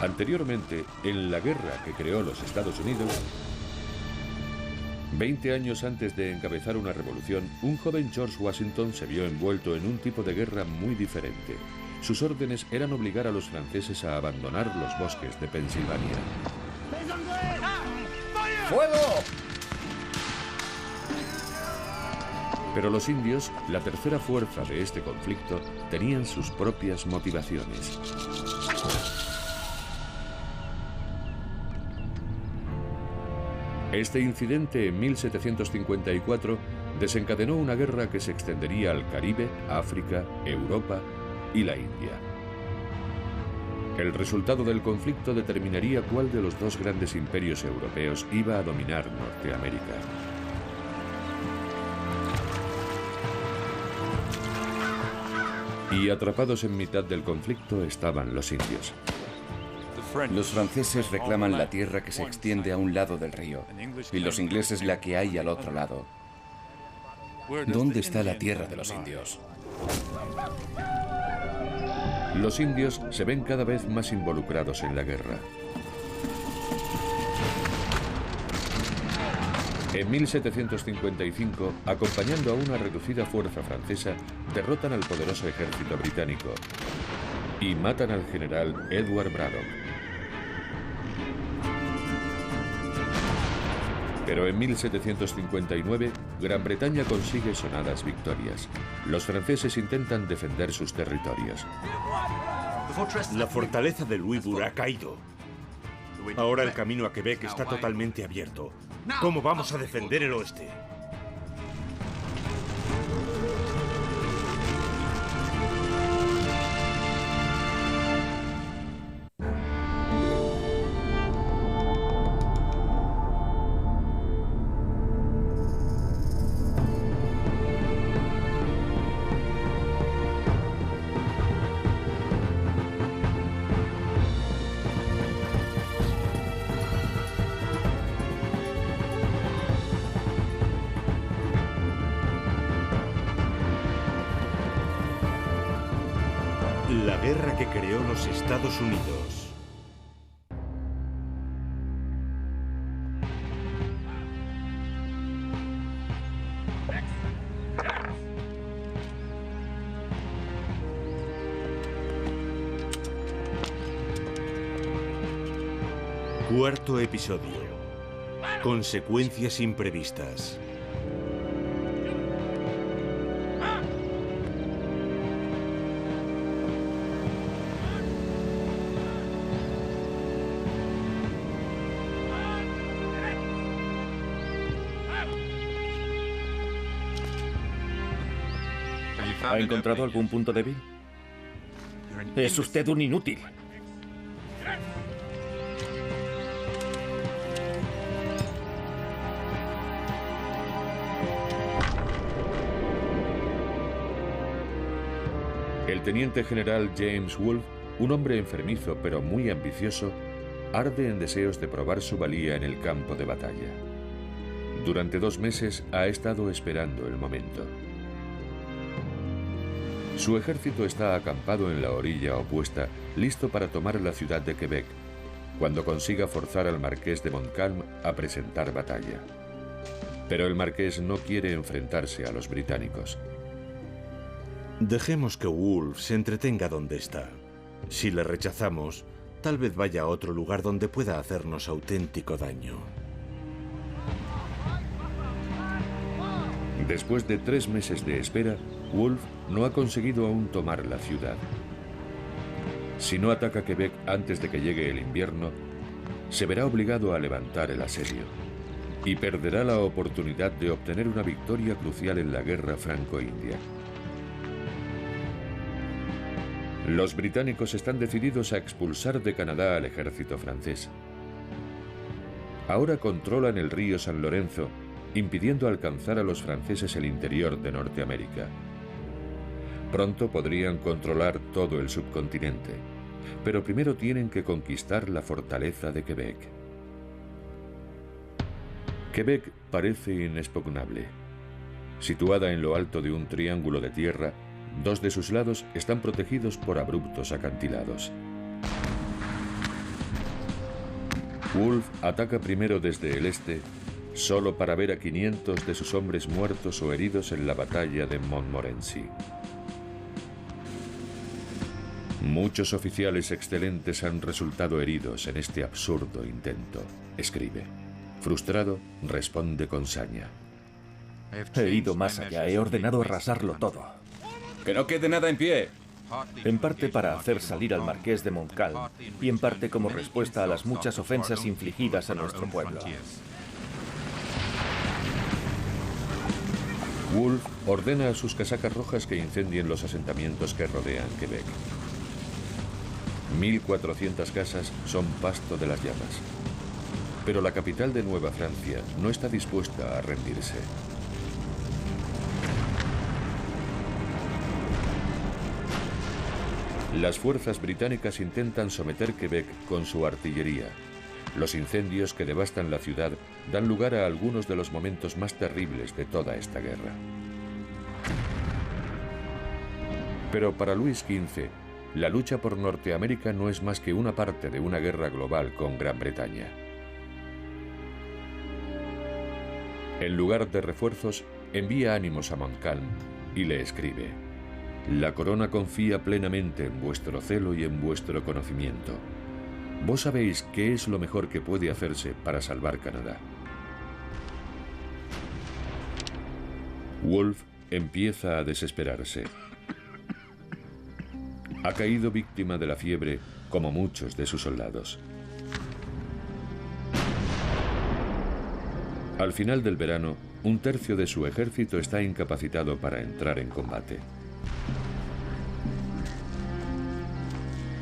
Anteriormente, en la guerra que creó los Estados Unidos, 20 años antes de encabezar una revolución, un joven George Washington se vio envuelto en un tipo de guerra muy diferente. Sus órdenes eran obligar a los franceses a abandonar los bosques de Pensilvania. ¡Fuego! Pero los indios, la tercera fuerza de este conflicto, tenían sus propias motivaciones. Este incidente en 1754 desencadenó una guerra que se extendería al Caribe, África, Europa y la India. El resultado del conflicto determinaría cuál de los dos grandes imperios europeos iba a dominar Norteamérica. Y atrapados en mitad del conflicto estaban los indios. Los franceses reclaman la tierra que se extiende a un lado del río y los ingleses la que hay al otro lado. ¿Dónde está la tierra de los indios? Los indios se ven cada vez más involucrados en la guerra. En 1755, acompañando a una reducida fuerza francesa, derrotan al poderoso ejército británico y matan al general Edward Braddock. Pero en 1759, Gran Bretaña consigue sonadas victorias. Los franceses intentan defender sus territorios. La fortaleza de Louisbourg ha caído. Ahora el camino a Quebec está totalmente abierto. ¿Cómo vamos a defender el oeste? La guerra que creó los Estados Unidos. Cuarto episodio. Consecuencias imprevistas. ¿Ha encontrado algún punto débil? Es usted un inútil. El teniente general James Wolfe, un hombre enfermizo pero muy ambicioso, arde en deseos de probar su valía en el campo de batalla. Durante 2 meses ha estado esperando el momento. Su ejército está acampado en la orilla opuesta, listo para tomar la ciudad de Quebec, cuando consiga forzar al marqués de Montcalm a presentar batalla. Pero el marqués no quiere enfrentarse a los británicos. Dejemos que Wolfe se entretenga donde está. Si le rechazamos, tal vez vaya a otro lugar donde pueda hacernos auténtico daño. Después de 3 meses de espera, Wolfe no ha conseguido aún tomar la ciudad. Si no ataca Quebec antes de que llegue el invierno, se verá obligado a levantar el asedio y perderá la oportunidad de obtener una victoria crucial en la guerra franco-india. Los británicos están decididos a expulsar de Canadá al ejército francés. Ahora controlan el río San Lorenzo, impidiendo alcanzar a los franceses el interior de Norteamérica. Pronto podrían controlar todo el subcontinente, pero primero tienen que conquistar la fortaleza de Quebec. Quebec parece inexpugnable. Situada en lo alto de un triángulo de tierra, 2 de sus lados están protegidos por abruptos acantilados. Wolfe ataca primero desde el este, solo para ver a 500 de sus hombres muertos o heridos en la batalla de Montmorency. Muchos oficiales excelentes han resultado heridos en este absurdo intento, escribe. Frustrado, responde con saña. He ido más allá, he ordenado arrasarlo todo. ¡Que no quede nada en pie! En parte para hacer salir al marqués de Montcalm y en parte como respuesta a las muchas ofensas infligidas a nuestro pueblo. Wolfe ordena a sus casacas rojas que incendien los asentamientos que rodean Quebec. 1.400 casas son pasto de las llamas. Pero la capital de Nueva Francia no está dispuesta a rendirse. Las fuerzas británicas intentan someter Quebec con su artillería. Los incendios que devastan la ciudad dan lugar a algunos de los momentos más terribles de toda esta guerra. Pero para Luis XV, la lucha por Norteamérica no es más que una parte de una guerra global con Gran Bretaña. En lugar de refuerzos, envía ánimos a Montcalm y le escribe: «La corona confía plenamente en vuestro celo y en vuestro conocimiento. Vos sabéis qué es lo mejor que puede hacerse para salvar Canadá». Wolfe empieza a desesperarse. Ha caído víctima de la fiebre, como muchos de sus soldados. Al final del verano, un tercio de su ejército está incapacitado para entrar en combate.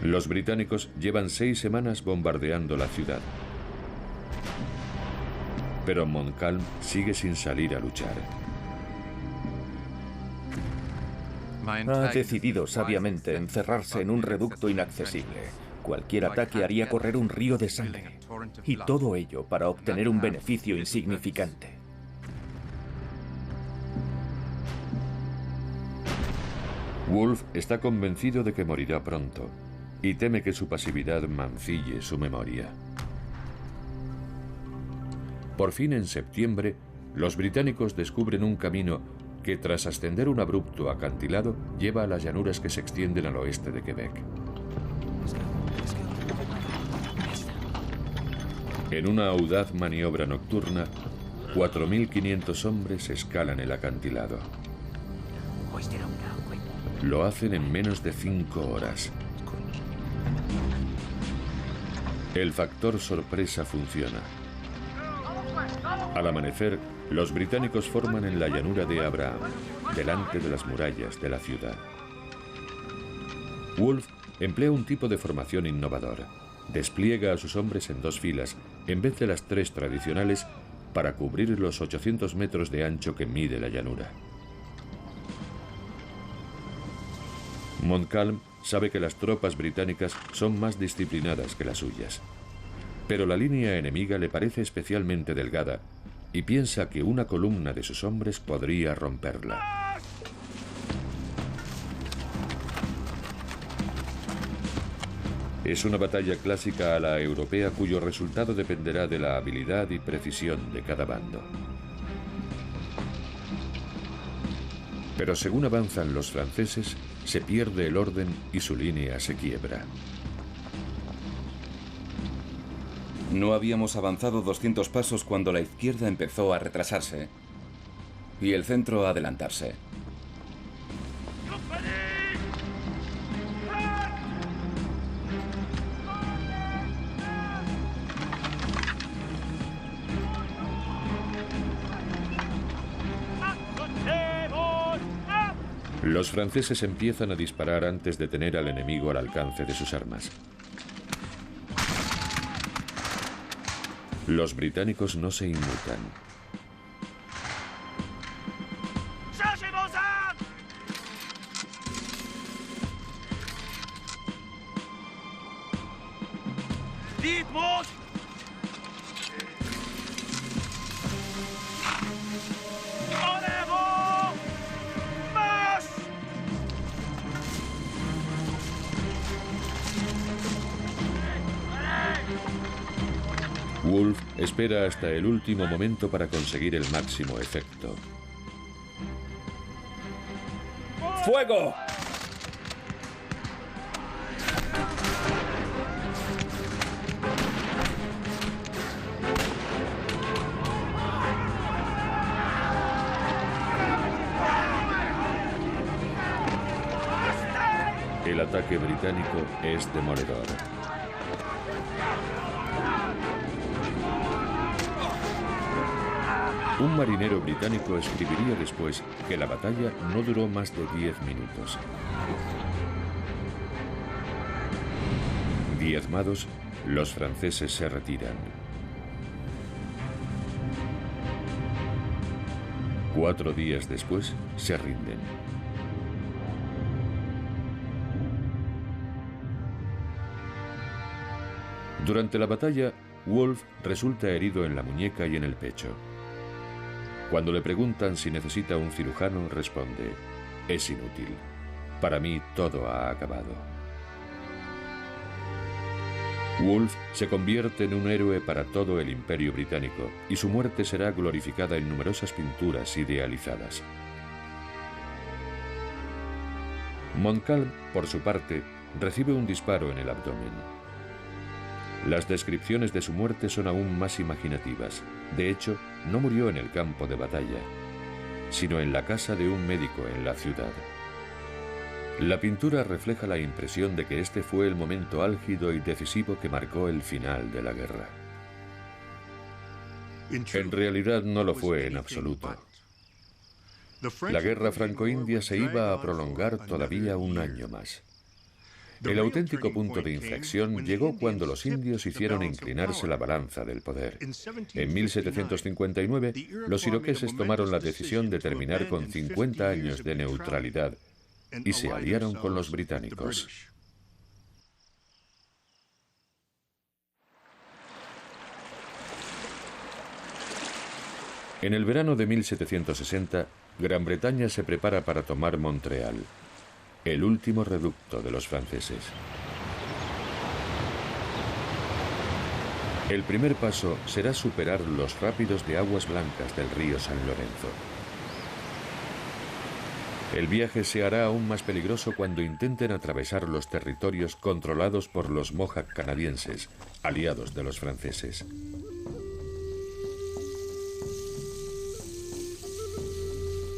Los británicos llevan 6 semanas bombardeando la ciudad. Pero Montcalm sigue sin salir a luchar. Ha decidido sabiamente encerrarse en un reducto inaccesible. Cualquier ataque haría correr un río de sangre. Y todo ello para obtener un beneficio insignificante. Wolfe está convencido de que morirá pronto y teme que su pasividad mancille su memoria. Por fin, en septiembre, los británicos descubren un camino que, tras ascender un abrupto acantilado, lleva a las llanuras que se extienden al oeste de Quebec. En una audaz maniobra nocturna, 4.500 hombres escalan el acantilado. Lo hacen en menos de 5 horas. El factor sorpresa funciona. Al amanecer, los británicos forman en la llanura de Abraham, delante de las murallas de la ciudad. Wolfe emplea un tipo de formación innovador. Despliega a sus hombres en 2 filas, en vez de las 3 tradicionales, para cubrir los 800 metros de ancho que mide la llanura. Montcalm sabe que las tropas británicas son más disciplinadas que las suyas. Pero la línea enemiga le parece especialmente delgada y piensa que una columna de sus hombres podría romperla. Es una batalla clásica a la europea cuyo resultado dependerá de la habilidad y precisión de cada bando. Pero según avanzan los franceses, se pierde el orden y su línea se quiebra. No habíamos avanzado 200 pasos cuando la izquierda empezó a retrasarse y el centro a adelantarse. Los franceses empiezan a disparar antes de tener al enemigo al alcance de sus armas. Los británicos no se inmutan. Wolfe espera hasta el último momento para conseguir el máximo efecto. ¡Fuego! El ataque británico es demoledor. Un marinero británico escribiría después que la batalla no duró más de 10 minutos. Diezmados, los franceses se retiran. 4 días después, se rinden. Durante la batalla, Wolfe resulta herido en la muñeca y en el pecho. Cuando le preguntan si necesita un cirujano, responde: es inútil. Para mí todo ha acabado. Wolfe se convierte en un héroe para todo el Imperio Británico y su muerte será glorificada en numerosas pinturas idealizadas. Montcalm, por su parte, recibe un disparo en el abdomen. Las descripciones de su muerte son aún más imaginativas. De hecho, no murió en el campo de batalla, sino en la casa de un médico en la ciudad. La pintura refleja la impresión de que este fue el momento álgido y decisivo que marcó el final de la guerra. En realidad no lo fue en absoluto. La guerra franco-india se iba a prolongar todavía un año más. El auténtico punto de inflexión llegó cuando los indios hicieron inclinarse la balanza del poder. En 1759, los iroqueses tomaron la decisión de terminar con 50 años de neutralidad y se aliaron con los británicos. En el verano de 1760, Gran Bretaña se prepara para tomar Montreal, el último reducto de los franceses. El primer paso será superar los rápidos de aguas blancas del río San Lorenzo. El viaje se hará aún más peligroso cuando intenten atravesar los territorios controlados por los Mohawk canadienses, aliados de los franceses.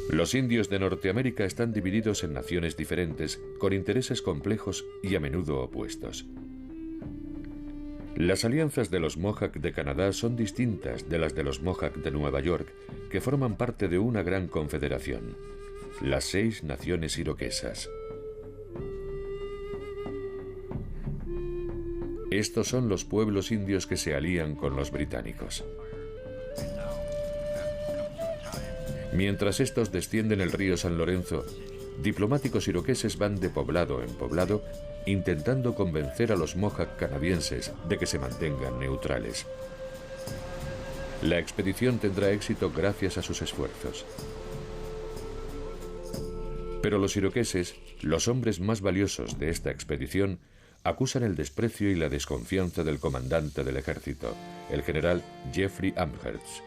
Los indios de Norteamérica están divididos en naciones diferentes, con intereses complejos y a menudo opuestos. Las alianzas de los Mohawk de Canadá son distintas de las de los Mohawk de Nueva York, que forman parte de una gran confederación, las 6 naciones iroquesas. Estos son los pueblos indios que se alían con los británicos. Mientras estos descienden el río San Lorenzo, diplomáticos iroqueses van de poblado en poblado intentando convencer a los Mohawk canadienses de que se mantengan neutrales. La expedición tendrá éxito gracias a sus esfuerzos. Pero los iroqueses, los hombres más valiosos de esta expedición, acusan el desprecio y la desconfianza del comandante del ejército, el general Jeffrey Amherst.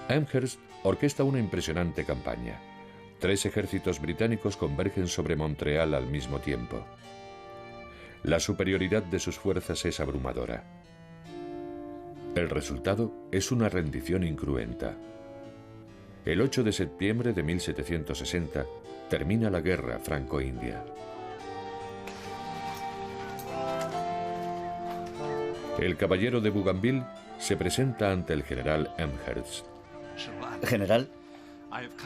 Amherst orquesta una impresionante campaña. 3 ejércitos británicos convergen sobre Montreal al mismo tiempo. La superioridad de sus fuerzas es abrumadora. El resultado es una rendición incruenta. El 8 de septiembre de 1760 termina la guerra franco-india. El caballero de Bougainville se presenta ante el general Amherst. General,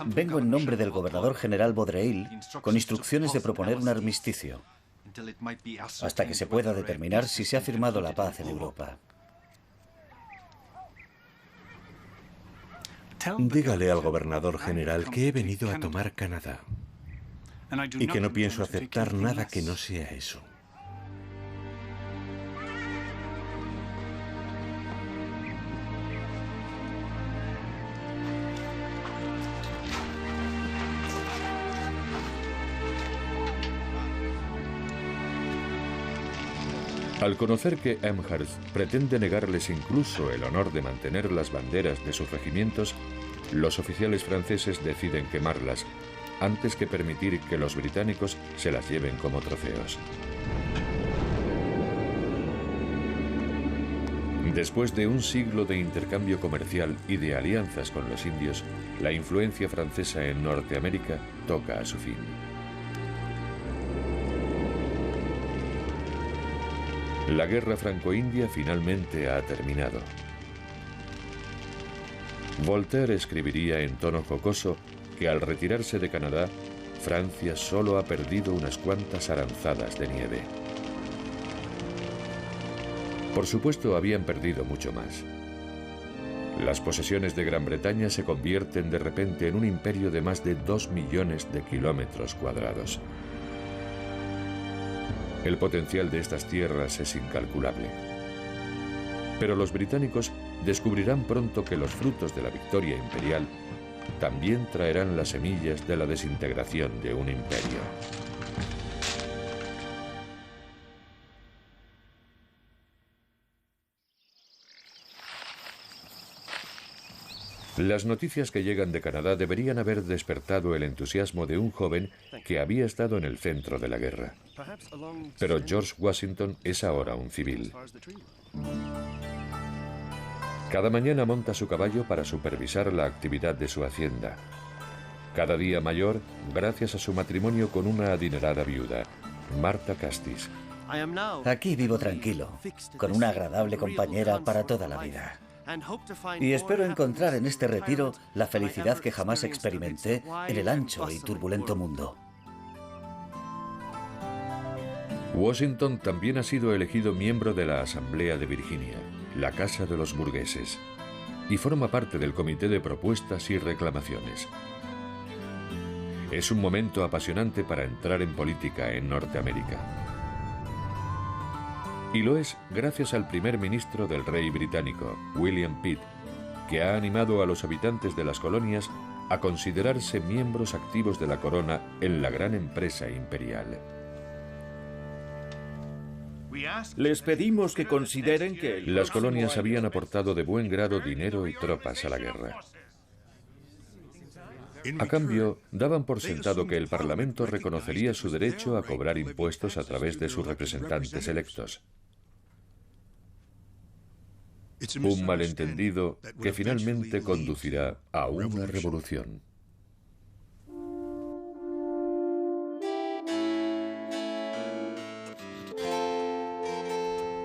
vengo en nombre del gobernador general Vaudreuil con instrucciones de proponer un armisticio hasta que se pueda determinar si se ha firmado la paz en Europa. Dígale al gobernador general que he venido a tomar Canadá y que no pienso aceptar nada que no sea eso. Al conocer que Amherst pretende negarles incluso el honor de mantener las banderas de sus regimientos, los oficiales franceses deciden quemarlas, antes que permitir que los británicos se las lleven como trofeos. Después de un siglo de intercambio comercial y de alianzas con los indios, la influencia francesa en Norteamérica toca a su fin. La guerra franco-india finalmente ha terminado. Voltaire escribiría en tono jocoso que al retirarse de Canadá, Francia solo ha perdido unas cuantas aranzadas de nieve. Por supuesto, habían perdido mucho más. Las posesiones de Gran Bretaña se convierten de repente en un imperio de más de 2 millones de kilómetros cuadrados. El potencial de estas tierras es incalculable. Pero los británicos descubrirán pronto que los frutos de la victoria imperial también traerán las semillas de la desintegración de un imperio. Las noticias que llegan de Canadá deberían haber despertado el entusiasmo de un joven que había estado en el centro de la guerra. Pero George Washington es ahora un civil. Cada mañana monta su caballo para supervisar la actividad de su hacienda. Cada día mayor, gracias a su matrimonio con una adinerada viuda, Martha Custis. Aquí vivo tranquilo, con una agradable compañera para toda la vida. Y espero encontrar en este retiro la felicidad que jamás experimenté en el ancho y turbulento mundo. Washington también ha sido elegido miembro de la Asamblea de Virginia, la Casa de los Burgueses, y forma parte del Comité de Propuestas y Reclamaciones. Es un momento apasionante para entrar en política en Norteamérica. Y lo es gracias al primer ministro del rey británico, William Pitt, que ha animado a los habitantes de las colonias a considerarse miembros activos de la corona en la gran empresa imperial. Les pedimos que consideren que Las colonias habían aportado de buen grado dinero y tropas a la guerra. A cambio, daban por sentado que el Parlamento reconocería su derecho a cobrar impuestos a través de sus representantes electos. Un malentendido que finalmente conducirá a una revolución.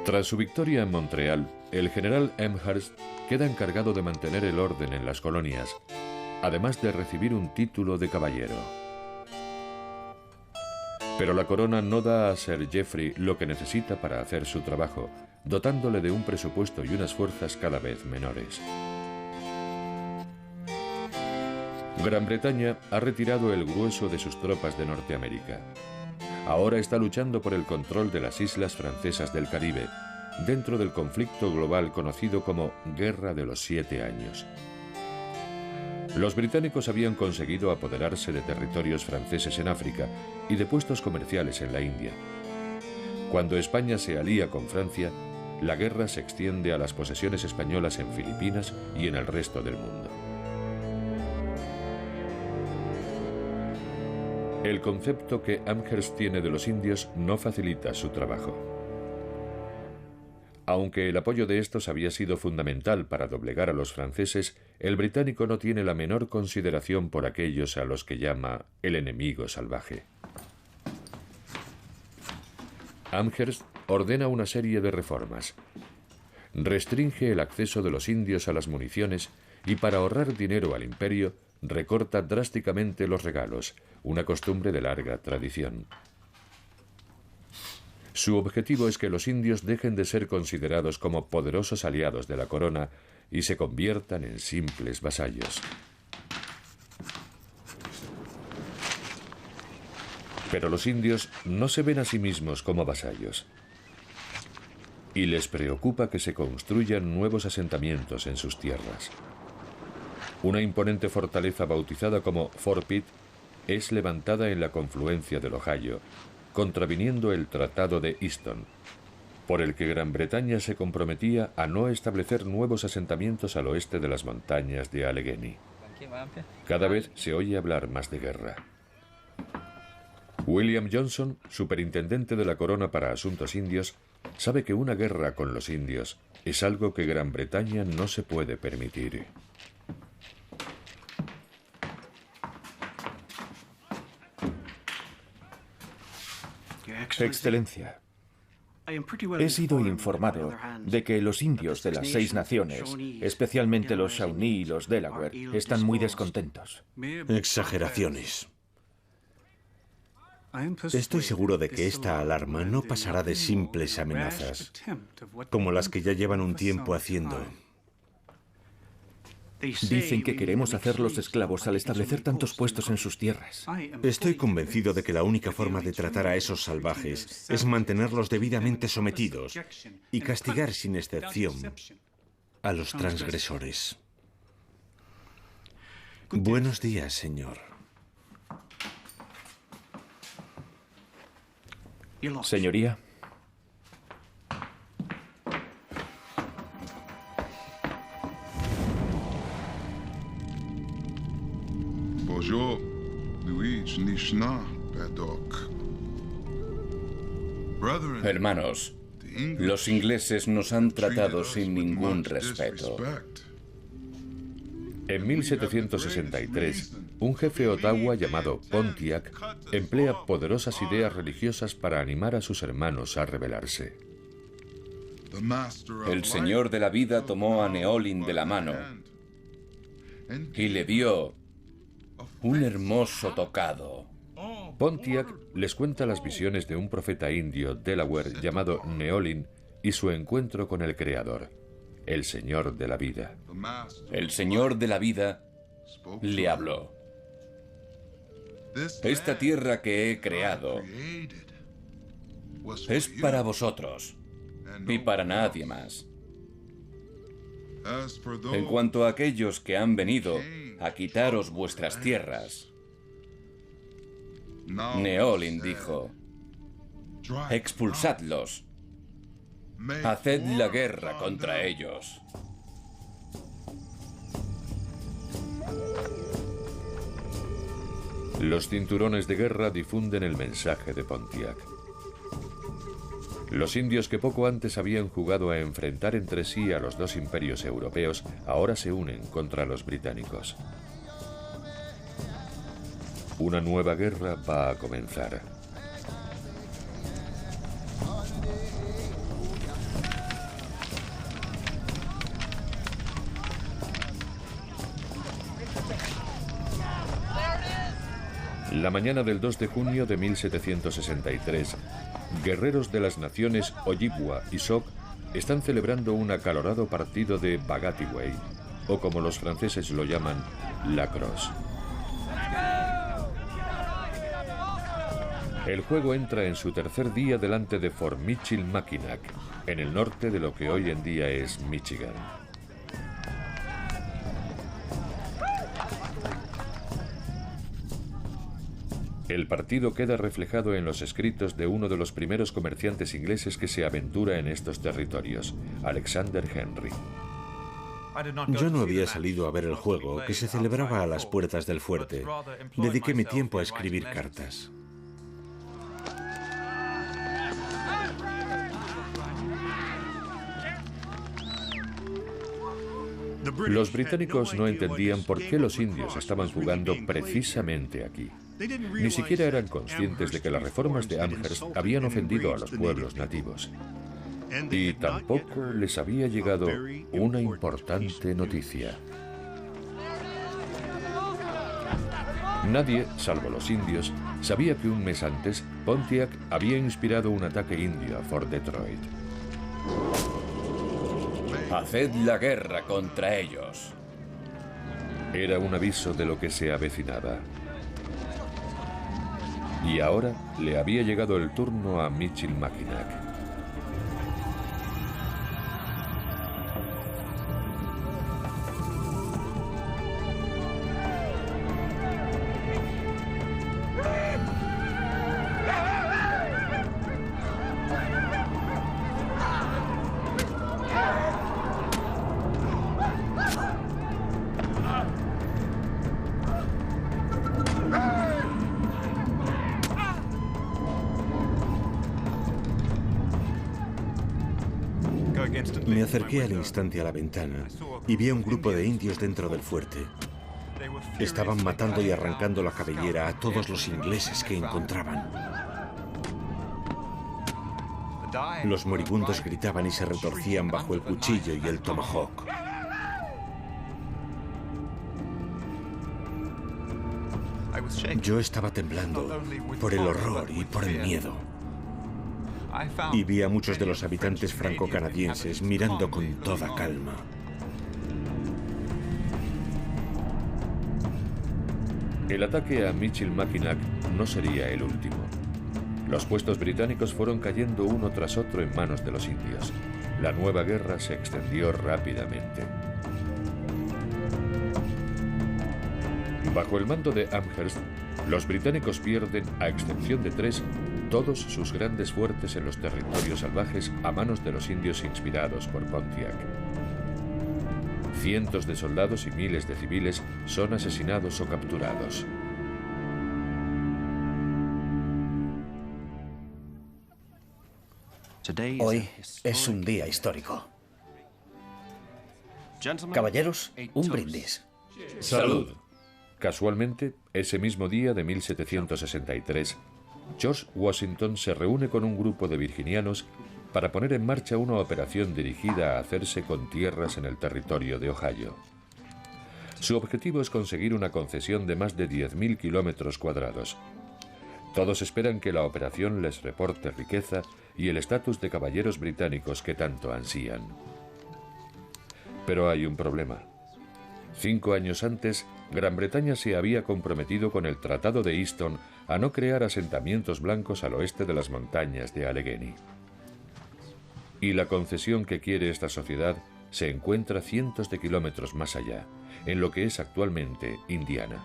Tras su victoria en Montreal, el general Amherst queda encargado de mantener el orden en las colonias, además de recibir un título de caballero. Pero la corona no da a Sir Geoffrey lo que necesita para hacer su trabajo, dotándole de un presupuesto y unas fuerzas cada vez menores. Gran Bretaña ha retirado el grueso de sus tropas de Norteamérica. Ahora está luchando por el control de las islas francesas del Caribe, dentro del conflicto global conocido como Guerra de los 7 Años. Los británicos habían conseguido apoderarse de territorios franceses en África y de puestos comerciales en la India. Cuando España se alía con Francia, la guerra se extiende a las posesiones españolas en Filipinas y en el resto del mundo. El concepto que Amherst tiene de los indios no facilita su trabajo. Aunque el apoyo de estos había sido fundamental para doblegar a los franceses, el británico no tiene la menor consideración por aquellos a los que llama el enemigo salvaje. Amherst ordena una serie de reformas. Restringe el acceso de los indios a las municiones y, para ahorrar dinero al imperio, recorta drásticamente los regalos, una costumbre de larga tradición. Su objetivo es que los indios dejen de ser considerados como poderosos aliados de la corona y se conviertan en simples vasallos. Pero los indios no se ven a sí mismos como vasallos, y les preocupa que se construyan nuevos asentamientos en sus tierras. Una imponente fortaleza bautizada como Fort Pitt es levantada en la confluencia del Ohio, contraviniendo el Tratado de Easton. por el que Gran Bretaña se comprometía a no establecer nuevos asentamientos al oeste de las montañas de Allegheny. Cada vez se oye hablar más de guerra. William Johnson, superintendente de la corona para asuntos indios, sabe que una guerra con los indios es algo que Gran Bretaña no se puede permitir. Excelencia, he sido informado de que los indios de las 6 naciones, especialmente los Shawnee y los Delaware, están muy descontentos. Exageraciones. Estoy seguro de que esta alarma no pasará de simples amenazas, como las que ya llevan un tiempo haciendo. Dicen que queremos hacerlos esclavos al establecer tantos puestos en sus tierras. Estoy convencido de que la única forma de tratar a esos salvajes es mantenerlos debidamente sometidos y castigar sin excepción a los transgresores. Buenos días, señor. Señoría. Hermanos, los ingleses nos han tratado sin ningún respeto. En 1763, un jefe Ottawa llamado Pontiac emplea poderosas ideas religiosas para animar a sus hermanos a rebelarse. El Señor de la vida tomó a Neolin de la mano y le dio un hermoso tocado. Pontiac les cuenta las visiones de un profeta indio Delaware llamado Neolin y su encuentro con el Creador, el Señor de la vida. El Señor de la vida le habló. Esta tierra que he creado es para vosotros y para nadie más. En cuanto a aquellos que han venido a quitaros vuestras tierras, Neolin dijo: expulsadlos, haced la guerra contra ellos. Los cinturones de guerra difunden el mensaje de Pontiac. Los indios que poco antes habían jugado a enfrentar entre sí a los dos imperios europeos ahora se unen contra los británicos. Una nueva guerra va a comenzar. La mañana del 2 de junio de 1763, guerreros de las naciones Ojibwa y Sauk están celebrando un acalorado partido de Bagatiway, o como los franceses lo llaman, lacrosse. El juego entra en su tercer día delante de Fort Michilimackinac, en el norte de lo que hoy en día es Michigan. El partido queda reflejado en los escritos de uno de los primeros comerciantes ingleses que se aventura en estos territorios, Alexander Henry. Yo no había salido a ver el juego, que se celebraba a las puertas del fuerte. Dediqué mi tiempo a escribir cartas. Los británicos no entendían por qué los indios estaban jugando precisamente aquí. Ni siquiera eran conscientes de que las reformas de Amherst habían ofendido a los pueblos nativos. Y tampoco les había llegado una importante noticia. Nadie, salvo los indios, sabía que un mes antes Pontiac había inspirado un ataque indio a Fort Detroit. Haced la guerra contra ellos. Era un aviso de lo que se avecinaba. Y ahora le había llegado el turno a Michilimackinac. Me acerqué al instante a la ventana y vi a un grupo de indios dentro del fuerte. Estaban matando y arrancando la cabellera a todos los ingleses que encontraban. Los moribundos gritaban y se retorcían bajo el cuchillo y el tomahawk. Yo estaba temblando por el horror y por el miedo. Y vi a muchos de los habitantes franco-canadienses mirando con toda calma. El ataque a Michilimackinac no sería el último. Los puestos británicos fueron cayendo uno tras otro en manos de los indios. La nueva guerra se extendió rápidamente. Bajo el mando de Amherst, los británicos pierden, a excepción de 3, todos sus grandes fuertes en los territorios salvajes a manos de los indios inspirados por Pontiac. Cientos de soldados y miles de civiles son asesinados o capturados. Hoy es un día histórico. Caballeros, un brindis. ¡Salud! Casualmente, ese mismo día de 1763, George Washington se reúne con un grupo de virginianos para poner en marcha una operación dirigida a hacerse con tierras en el territorio de Ohio. Su objetivo es conseguir una concesión de más de 10.000 kilómetros cuadrados. Todos esperan que la operación les reporte riqueza y el estatus de caballeros británicos que tanto ansían. Pero hay un problema. 5 años antes, Gran Bretaña se había comprometido con el Tratado de Easton a no crear asentamientos blancos al oeste de las montañas de Allegheny. Y la concesión que quiere esta sociedad se encuentra cientos de kilómetros más allá, en lo que es actualmente Indiana.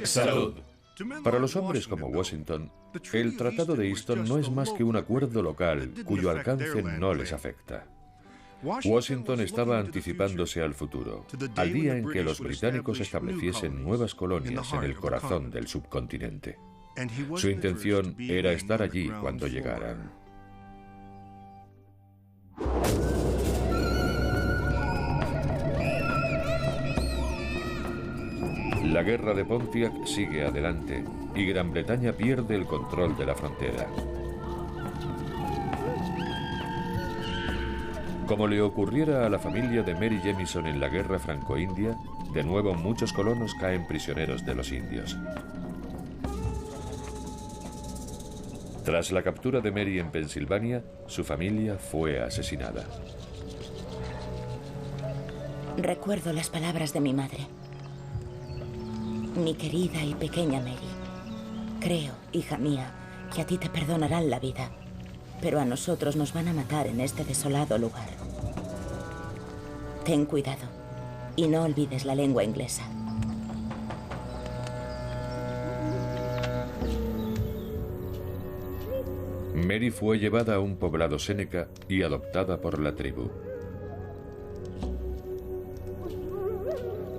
¡Salud! Para los hombres como Washington, el Tratado de Easton no es más que un acuerdo local cuyo alcance no les afecta. Washington estaba anticipándose al futuro, al día en que los británicos estableciesen nuevas colonias en el corazón del subcontinente. Su intención era estar allí cuando llegaran. La guerra de Pontiac sigue adelante y Gran Bretaña pierde el control de la frontera. Como le ocurriera a la familia de Mary Jemison en la guerra franco-india, de nuevo muchos colonos caen prisioneros de los indios. Tras la captura de Mary en Pensilvania, su familia fue asesinada. Recuerdo las palabras de mi madre. Mi querida y pequeña Mary, creo, hija mía, que a ti te perdonarán la vida, pero a nosotros nos van a matar en este desolado lugar. Ten cuidado y no olvides la lengua inglesa. Mary fue llevada a un poblado séneca y adoptada por la tribu.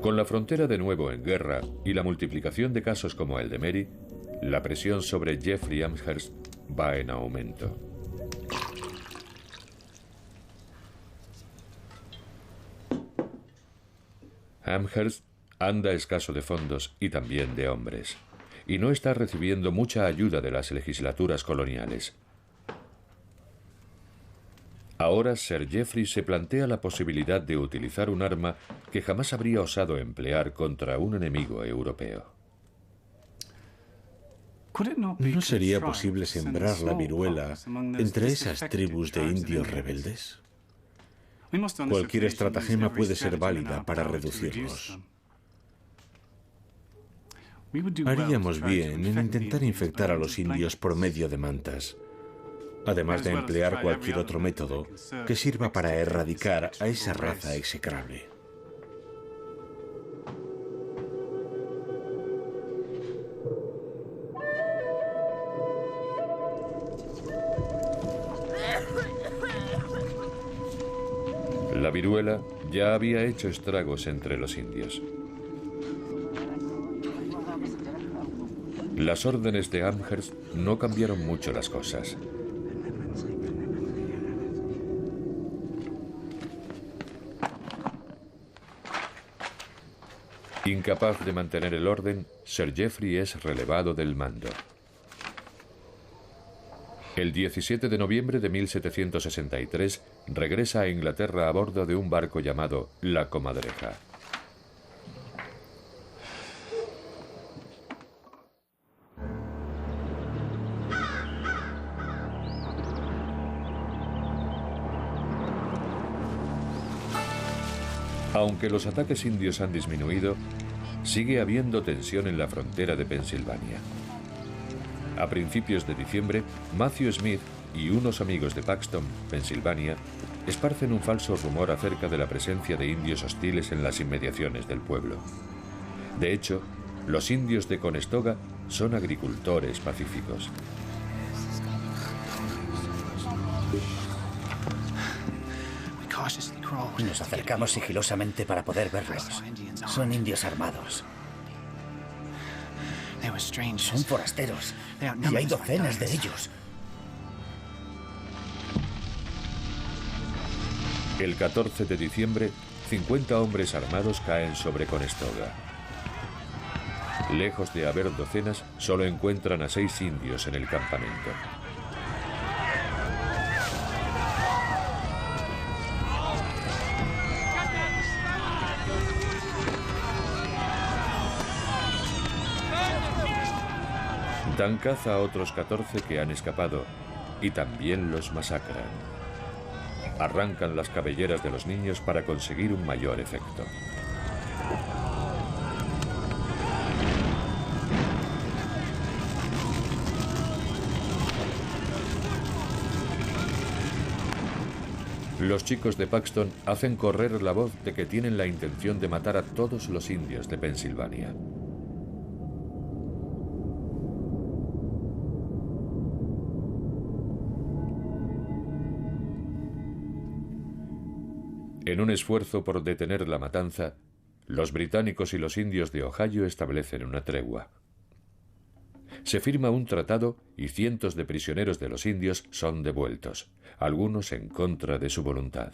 Con la frontera de nuevo en guerra y la multiplicación de casos como el de Mary, la presión sobre Jeffrey Amherst va en aumento. Amherst anda escaso de fondos y también de hombres, y no está recibiendo mucha ayuda de las legislaturas coloniales. Ahora Sir Geoffrey se plantea la posibilidad de utilizar un arma que jamás habría osado emplear contra un enemigo europeo. ¿No sería posible sembrar la viruela entre esas tribus de indios rebeldes? Cualquier estratagema puede ser válida para reducirlos. Haríamos bien en intentar infectar a los indios por medio de mantas, además de emplear cualquier otro método que sirva para erradicar a esa raza execrable. La viruela ya había hecho estragos entre los indios. Las órdenes de Amherst no cambiaron mucho las cosas. Incapaz de mantener el orden, Sir Geoffrey es relevado del mando. El 17 de noviembre de 1763 regresa a Inglaterra a bordo de un barco llamado La Comadreja. Aunque los ataques indios han disminuido, sigue habiendo tensión en la frontera de Pensilvania. A principios de diciembre, Matthew Smith y unos amigos de Paxton, Pensilvania, esparcen un falso rumor acerca de la presencia de indios hostiles en las inmediaciones del pueblo. De hecho, los indios de Conestoga son agricultores pacíficos. Nos acercamos sigilosamente para poder verlos. Son indios armados. Son forasteros. Y hay docenas de ellos. El 14 de diciembre, 50 hombres armados caen sobre Conestoga. Lejos de haber docenas, solo encuentran a 6 indios en el campamento. Dan caza a otros 14 que han escapado y también los masacran. Arrancan las cabelleras de los niños para conseguir un mayor efecto. Los chicos de Paxton hacen correr la voz de que tienen la intención de matar a todos los indios de Pensilvania. En un esfuerzo por detener la matanza, los británicos y los indios de Ohio establecen una tregua. Se firma un tratado y cientos de prisioneros de los indios son devueltos, algunos en contra de su voluntad.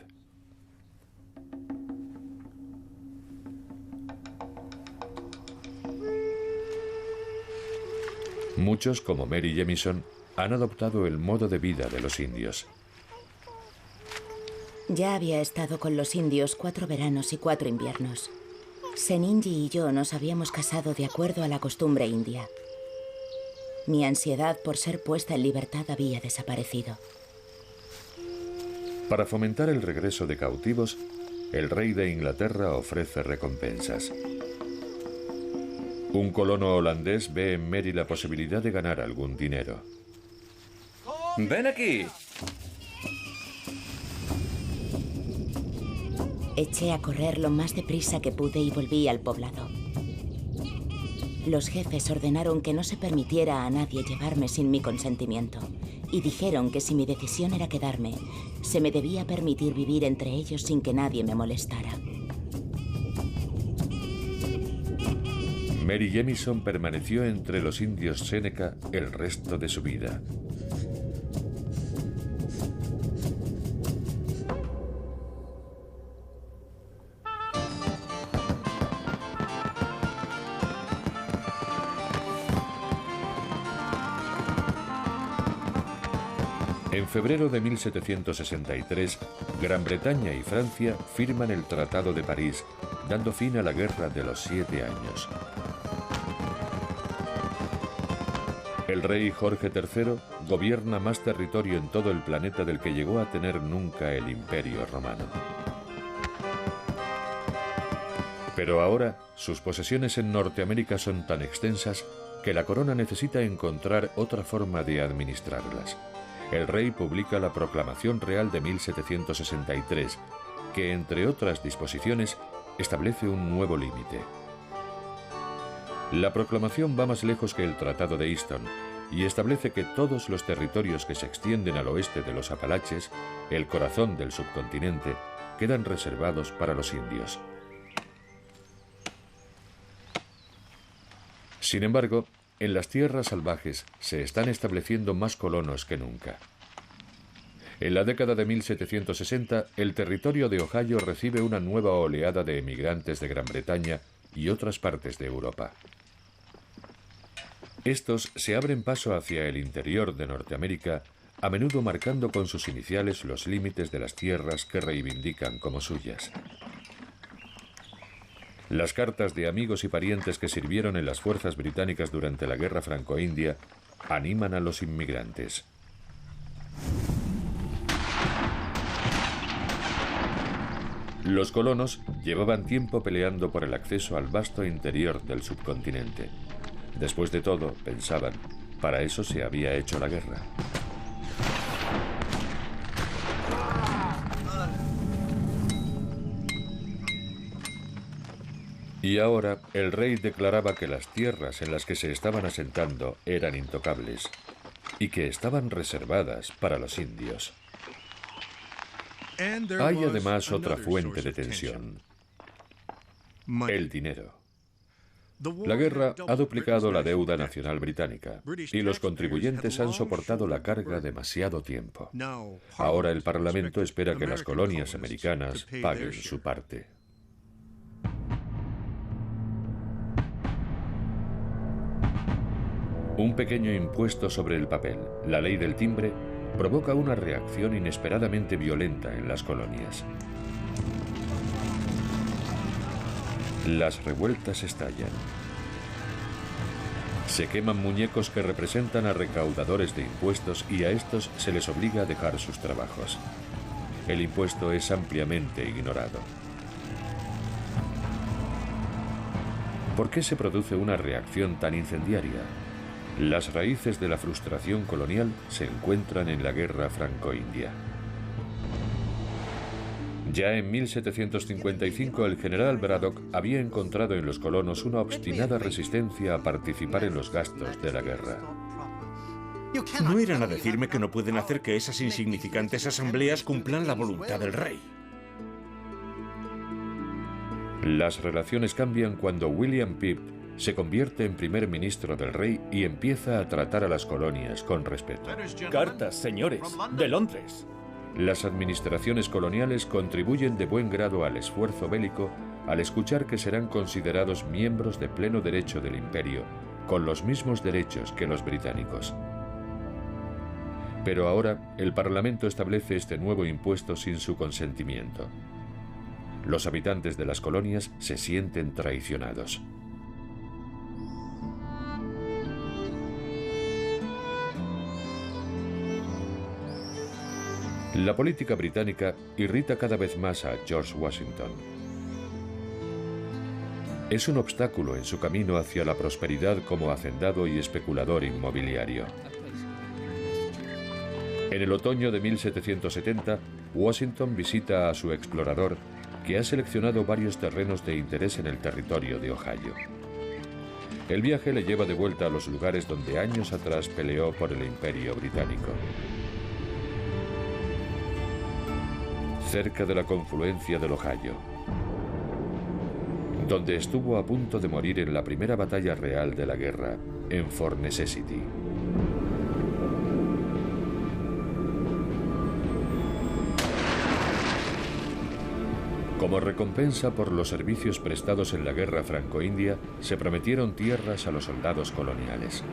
Muchos, como Mary Jemison, han adoptado el modo de vida de los indios. Ya había estado con los indios 4 veranos y 4 inviernos. Seninji y yo nos habíamos casado de acuerdo a la costumbre india. Mi ansiedad por ser puesta en libertad había desaparecido. Para fomentar el regreso de cautivos, el rey de Inglaterra ofrece recompensas. Un colono holandés ve en Mary la posibilidad de ganar algún dinero. ¡Ven aquí! Eché a correr lo más deprisa que pude y volví al poblado. Los jefes ordenaron que no se permitiera a nadie llevarme sin mi consentimiento y dijeron que si mi decisión era quedarme, se me debía permitir vivir entre ellos sin que nadie me molestara. Mary Jemison permaneció entre los indios Seneca el resto de su vida. En febrero de 1763, Gran Bretaña y Francia firman el Tratado de París, dando fin a la Guerra de los 7 años. El rey Jorge III gobierna más territorio en todo el planeta del que llegó a tener nunca el Imperio Romano. Pero ahora, sus posesiones en Norteamérica son tan extensas que la corona necesita encontrar otra forma de administrarlas. El rey publica la Proclamación Real de 1763, que, entre otras disposiciones, establece un nuevo límite. La proclamación va más lejos que el Tratado de Easton y establece que todos los territorios que se extienden al oeste de los Apalaches, el corazón del subcontinente, quedan reservados para los indios. Sin embargo, en las tierras salvajes se están estableciendo más colonos que nunca. En la década de 1760, el territorio de Ohio recibe una nueva oleada de emigrantes de Gran Bretaña y otras partes de Europa. Estos se abren paso hacia el interior de Norteamérica, a menudo marcando con sus iniciales los límites de las tierras que reivindican como suyas. Las cartas de amigos y parientes que sirvieron en las fuerzas británicas durante la Guerra Franco-India animan a los inmigrantes. Los colonos llevaban tiempo peleando por el acceso al vasto interior del subcontinente. Después de todo, pensaban, para eso se había hecho la guerra. Y ahora el rey declaraba que las tierras en las que se estaban asentando eran intocables y que estaban reservadas para los indios. Hay además otra fuente de tensión: el dinero. La guerra ha duplicado la deuda nacional británica y los contribuyentes han soportado la carga demasiado tiempo. Ahora el Parlamento espera que las colonias americanas paguen su parte. Un pequeño impuesto sobre el papel, la ley del timbre, provoca una reacción inesperadamente violenta en las colonias. Las revueltas estallan. Se queman muñecos que representan a recaudadores de impuestos y a estos se les obliga a dejar sus trabajos. El impuesto es ampliamente ignorado. ¿Por qué se produce una reacción tan incendiaria? Las raíces de la frustración colonial se encuentran en la Guerra Franco-India. Ya en 1755 el general Braddock había encontrado en los colonos una obstinada resistencia a participar en los gastos de la guerra. No irán a decirme que no pueden hacer que esas insignificantes asambleas cumplan la voluntad del rey. Las relaciones cambian cuando William Pitt se convierte en primer ministro del rey y empieza a tratar a las colonias con respeto. Cartas, señores, de Londres. Las administraciones coloniales contribuyen de buen grado al esfuerzo bélico al escuchar que serán considerados miembros de pleno derecho del imperio, con los mismos derechos que los británicos. Pero ahora el Parlamento establece este nuevo impuesto sin su consentimiento. Los habitantes de las colonias se sienten traicionados. La política británica irrita cada vez más a George Washington. Es un obstáculo en su camino hacia la prosperidad como hacendado y especulador inmobiliario. En el otoño de 1770, Washington visita a su explorador, que ha seleccionado varios terrenos de interés en el territorio de Ohio. El viaje le lleva de vuelta a los lugares donde años atrás peleó por el Imperio Británico. Cerca de la confluencia del Ohio, donde estuvo a punto de morir en la primera batalla real de la guerra, en Fort Necessity. Como recompensa por los servicios prestados en la Guerra Franco-India, se prometieron tierras a los soldados coloniales.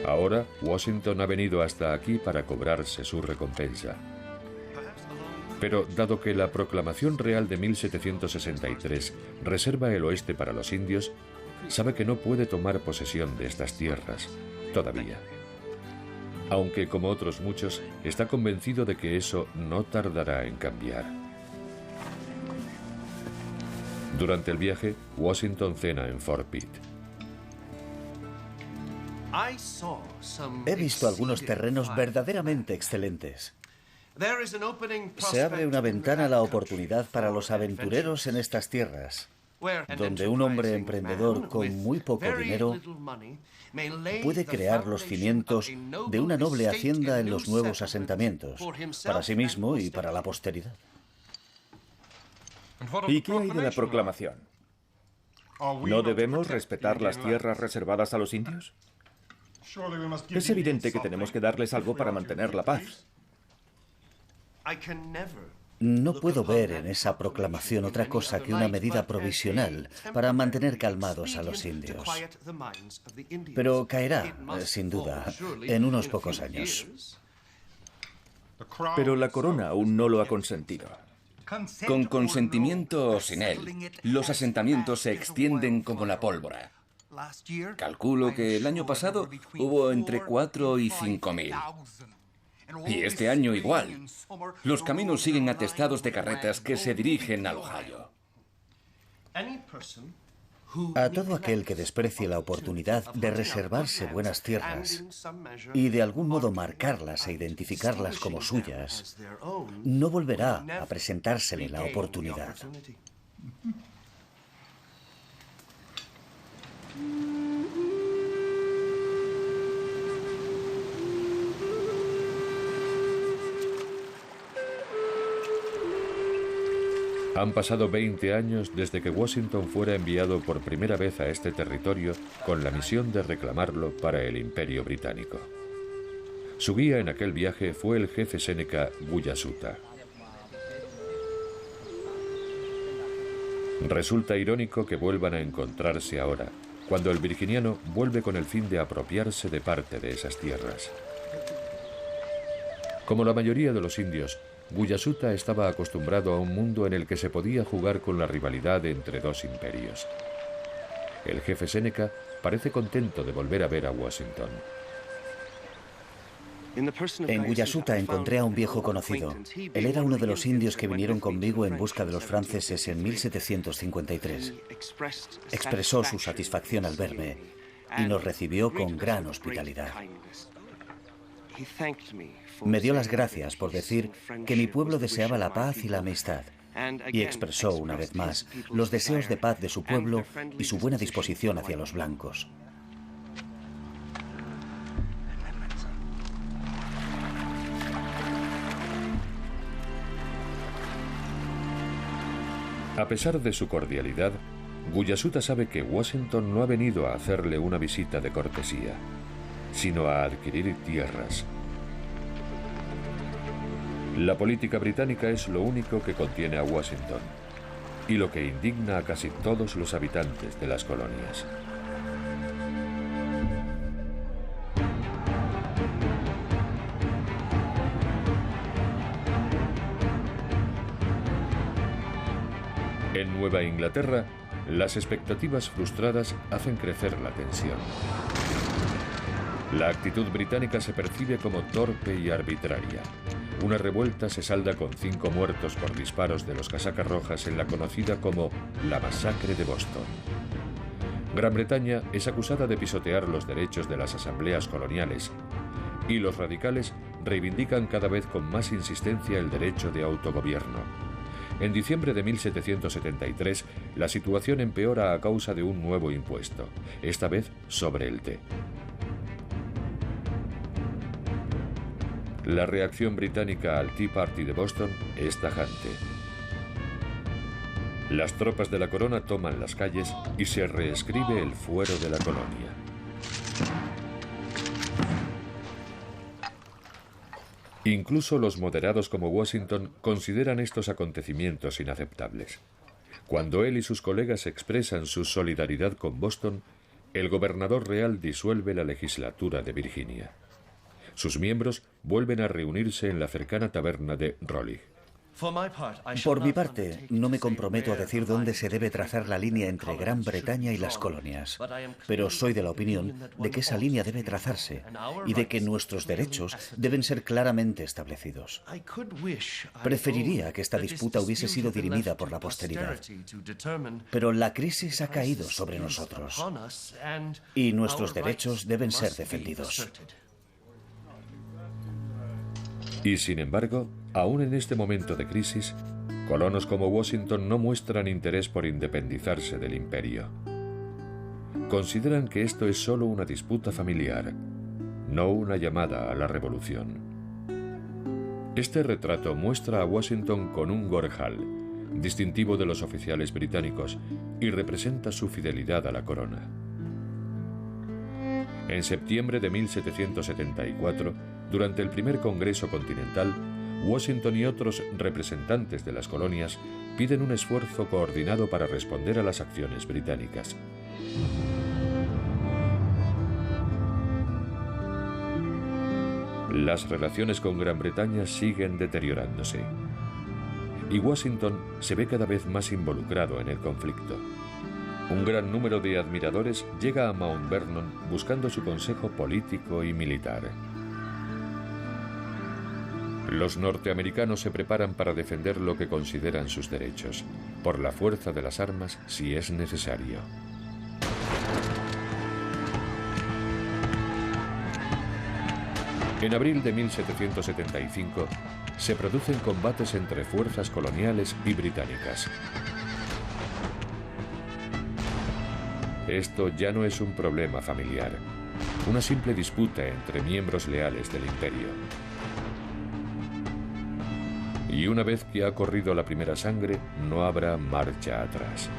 Ahora, Washington ha venido hasta aquí para cobrarse su recompensa. Pero, dado que la Proclamación Real de 1763 reserva el oeste para los indios, sabe que no puede tomar posesión de estas tierras, todavía. Aunque, como otros muchos, está convencido de que eso no tardará en cambiar. Durante el viaje, Washington cena en Fort Pitt. He visto algunos terrenos verdaderamente excelentes. Se abre una ventana a la oportunidad para los aventureros en estas tierras, donde un hombre emprendedor con muy poco dinero puede crear los cimientos de una noble hacienda en los nuevos asentamientos, para sí mismo y para la posteridad. ¿Y qué hay de la proclamación? ¿No debemos respetar las tierras reservadas a los indios? Es evidente que tenemos que darles algo para mantener la paz. No puedo ver en esa proclamación otra cosa que una medida provisional para mantener calmados a los indios. Pero caerá, sin duda, en unos pocos años. Pero la corona aún no lo ha consentido. Con consentimiento o sin él, los asentamientos se extienden como la pólvora. Calculo que el año pasado hubo entre 4 y 5.000. Y este año igual. Los caminos siguen atestados de carretas que se dirigen al Ohio. A todo aquel que desprecie la oportunidad de reservarse buenas tierras y de algún modo marcarlas e identificarlas como suyas, no volverá a presentársele la oportunidad. Han pasado 20 años desde que Washington fuera enviado por primera vez a este territorio con la misión de reclamarlo para el Imperio Británico. Su guía en aquel viaje fue el jefe séneca Guyasuta. Resulta irónico que vuelvan a encontrarse ahora, cuando el virginiano vuelve con el fin de apropiarse de parte de esas tierras. Como la mayoría de los indios, Guyasuta estaba acostumbrado a un mundo en el que se podía jugar con la rivalidad entre dos imperios. El jefe séneca parece contento de volver a ver a Washington. En Guyasuta encontré a un viejo conocido. Él era uno de los indios que vinieron conmigo en busca de los franceses en 1753. Expresó su satisfacción al verme y nos recibió con gran hospitalidad. Me dio las gracias por decir que mi pueblo deseaba la paz y la amistad, y expresó una vez más los deseos de paz de su pueblo y su buena disposición hacia los blancos. A pesar de su cordialidad, Guyasuta sabe que Washington no ha venido a hacerle una visita de cortesía, sino a adquirir tierras. La política británica es lo único que contiene a Washington y lo que indigna a casi todos los habitantes de las colonias. En Nueva Inglaterra, las expectativas frustradas hacen crecer la tensión. La actitud británica se percibe como torpe y arbitraria. Una revuelta se salda con 5 muertos por disparos de los casacas rojas en la conocida como la masacre de Boston. Gran Bretaña es acusada de pisotear los derechos de las asambleas coloniales y los radicales reivindican cada vez con más insistencia el derecho de autogobierno. En diciembre de 1773, la situación empeora a causa de un nuevo impuesto, esta vez sobre el té. La reacción británica al Tea Party de Boston es tajante. Las tropas de la corona toman las calles y se reescribe el fuero de la colonia. Incluso los moderados como Washington consideran estos acontecimientos inaceptables. Cuando él y sus colegas expresan su solidaridad con Boston, el gobernador real disuelve la legislatura de Virginia. Sus miembros vuelven a reunirse en la cercana taberna de Raleigh. Por mi parte, no me comprometo a decir dónde se debe trazar la línea entre Gran Bretaña y las colonias, pero soy de la opinión de que esa línea debe trazarse y de que nuestros derechos deben ser claramente establecidos. Preferiría que esta disputa hubiese sido dirimida por la posteridad, pero la crisis ha caído sobre nosotros y nuestros derechos deben ser defendidos. Y sin embargo, aún en este momento de crisis, colonos como Washington no muestran interés por independizarse del imperio. Consideran que esto es solo una disputa familiar, no una llamada a la revolución. Este retrato muestra a Washington con un gorjal, distintivo de los oficiales británicos, y representa su fidelidad a la corona. En septiembre de 1774, durante el primer Congreso Continental, Washington y otros representantes de las colonias piden un esfuerzo coordinado para responder a las acciones británicas. Las relaciones con Gran Bretaña siguen deteriorándose y Washington se ve cada vez más involucrado en el conflicto. Un gran número de admiradores llega a Mount Vernon buscando su consejo político y militar. Los norteamericanos se preparan para defender lo que consideran sus derechos, por la fuerza de las armas si es necesario. En abril de 1775 se producen combates entre fuerzas coloniales y británicas. Esto ya no es un problema familiar, una simple disputa entre miembros leales del imperio. Y una vez que ha corrido la primera sangre, no habrá marcha atrás.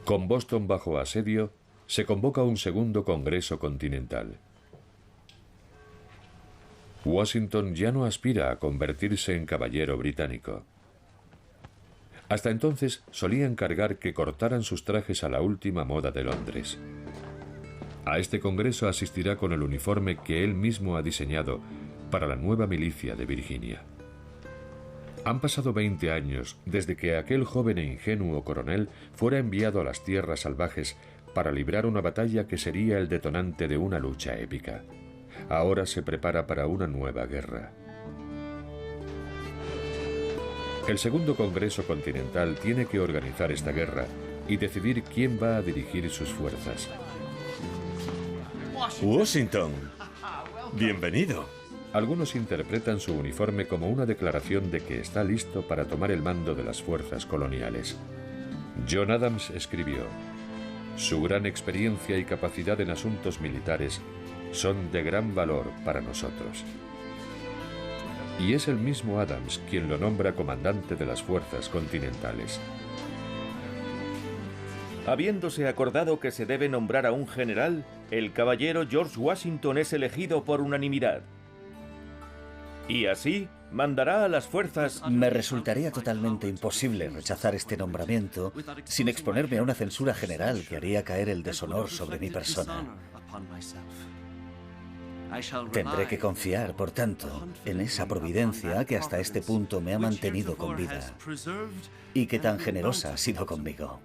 Con Boston bajo asedio, se convoca un segundo Congreso Continental. Washington ya no aspira a convertirse en caballero británico. Hasta entonces solía encargar que cortaran sus trajes a la última moda de Londres. A este congreso asistirá con el uniforme que él mismo ha diseñado para la nueva milicia de Virginia. Han pasado 20 años desde que aquel joven e ingenuo coronel fuera enviado a las tierras salvajes para librar una batalla que sería el detonante de una lucha épica. Ahora se prepara para una nueva guerra. El segundo Congreso Continental tiene que organizar esta guerra y decidir quién va a dirigir sus fuerzas. Washington, bienvenido. Algunos interpretan su uniforme como una declaración de que está listo para tomar el mando de las fuerzas coloniales. John Adams escribió: "Su gran experiencia y capacidad en asuntos militares son de gran valor para nosotros". Y es el mismo Adams quien lo nombra comandante de las fuerzas continentales. Habiéndose acordado que se debe nombrar a un general, el caballero George Washington es elegido por unanimidad. Y así mandará a las fuerzas... Me resultaría totalmente imposible rechazar este nombramiento sin exponerme a una censura general que haría caer el deshonor sobre mi persona. Tendré que confiar, por tanto, en esa providencia que hasta este punto me ha mantenido con vida y que tan generosa ha sido conmigo.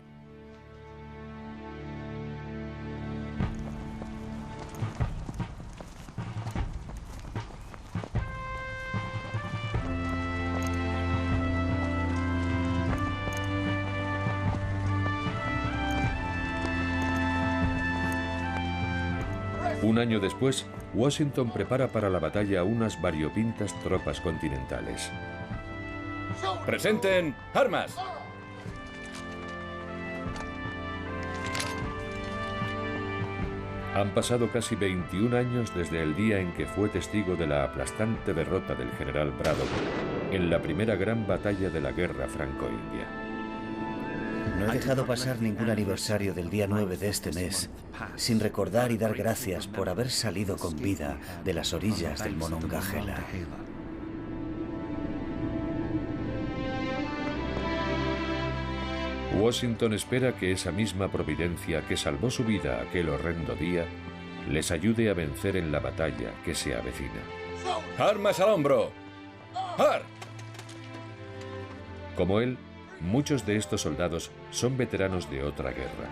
Un año después, Washington prepara para la batalla unas variopintas tropas continentales. ¡Presenten armas! Han pasado casi 21 años desde el día en que fue testigo de la aplastante derrota del general Braddock en la primera gran batalla de la Guerra Franco-India. No he dejado pasar ningún aniversario del día 9 de este mes sin recordar y dar gracias por haber salido con vida de las orillas del Monongahela. Washington espera que esa misma providencia que salvó su vida aquel horrendo día les ayude a vencer en la batalla que se avecina. ¡Armas al hombro! ¡Ar! Como él, muchos de estos soldados son veteranos de otra guerra.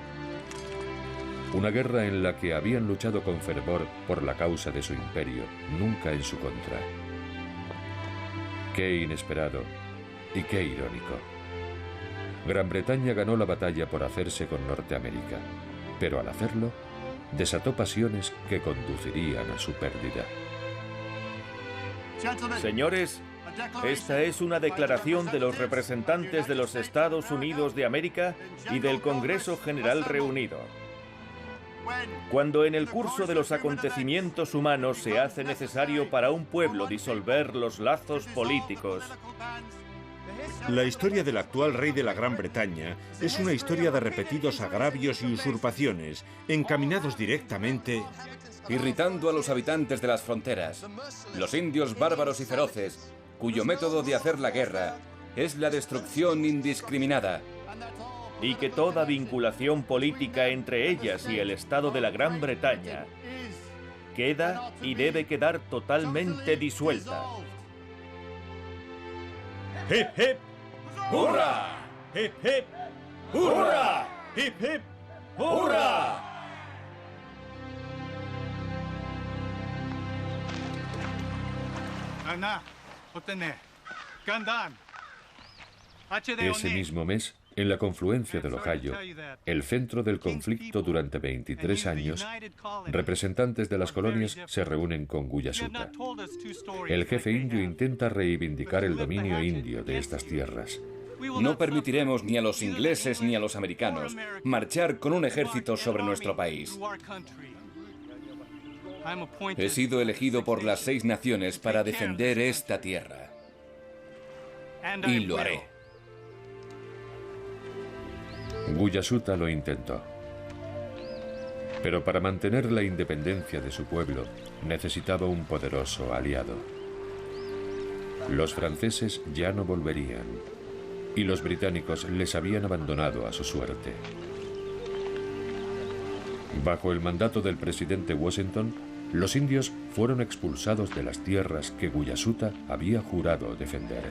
Una guerra en la que habían luchado con fervor por la causa de su imperio, nunca en su contra. Qué inesperado y qué irónico. Gran Bretaña ganó la batalla por hacerse con Norteamérica, pero al hacerlo, desató pasiones que conducirían a su pérdida. Señores, esta es una declaración de los representantes de los Estados Unidos de América y del Congreso General reunido. Cuando en el curso de los acontecimientos humanos se hace necesario para un pueblo disolver los lazos políticos, La historia del actual rey de la Gran Bretaña es una historia de repetidos agravios y usurpaciones, encaminados directamente... irritando a los habitantes de las fronteras, los indios bárbaros y feroces, cuyo método de hacer la guerra es la destrucción indiscriminada. Y que toda vinculación política entre ellas y el Estado de la Gran Bretaña queda y debe quedar totalmente disuelta. ¡Hip, hip! ¡Hurra! ¡Hip, hip! ¡Hurra! ¡Hip, hip! ¡Hurra! Ese mismo mes, en la confluencia del Ohio, el centro del conflicto durante 23 años, representantes de las colonias se reúnen con Guyasuta. El jefe indio intenta reivindicar el dominio indio de estas tierras. No permitiremos ni a los ingleses ni a los americanos marchar con un ejército sobre nuestro país. He sido elegido por las 6 naciones para defender esta tierra. Y lo haré. Guyasuta lo intentó. Pero para mantener la independencia de su pueblo, necesitaba un poderoso aliado. Los franceses ya no volverían, y los británicos les habían abandonado a su suerte. Bajo el mandato del presidente Washington, los indios fueron expulsados de las tierras que Guyasuta había jurado defender.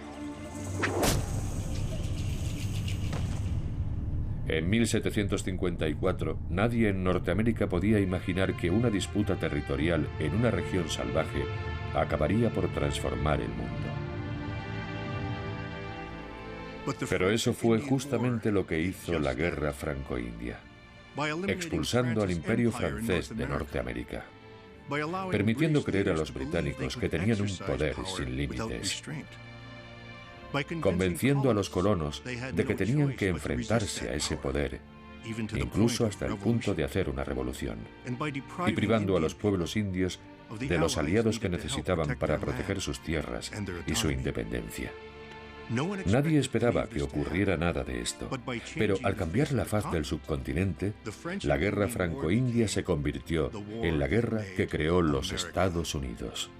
En 1754, nadie en Norteamérica podía imaginar que una disputa territorial en una región salvaje acabaría por transformar el mundo. Pero eso fue justamente lo que hizo la Guerra Franco-India, expulsando al Imperio francés de Norteamérica, permitiendo creer a los británicos que tenían un poder sin límites, convenciendo a los colonos de que tenían que enfrentarse a ese poder, incluso hasta el punto de hacer una revolución, y privando a los pueblos indios de los aliados que necesitaban para proteger sus tierras y su independencia. Nadie esperaba que ocurriera nada de esto, pero al cambiar la faz del subcontinente, la Guerra Franco-India se convirtió en la guerra que creó los Estados Unidos.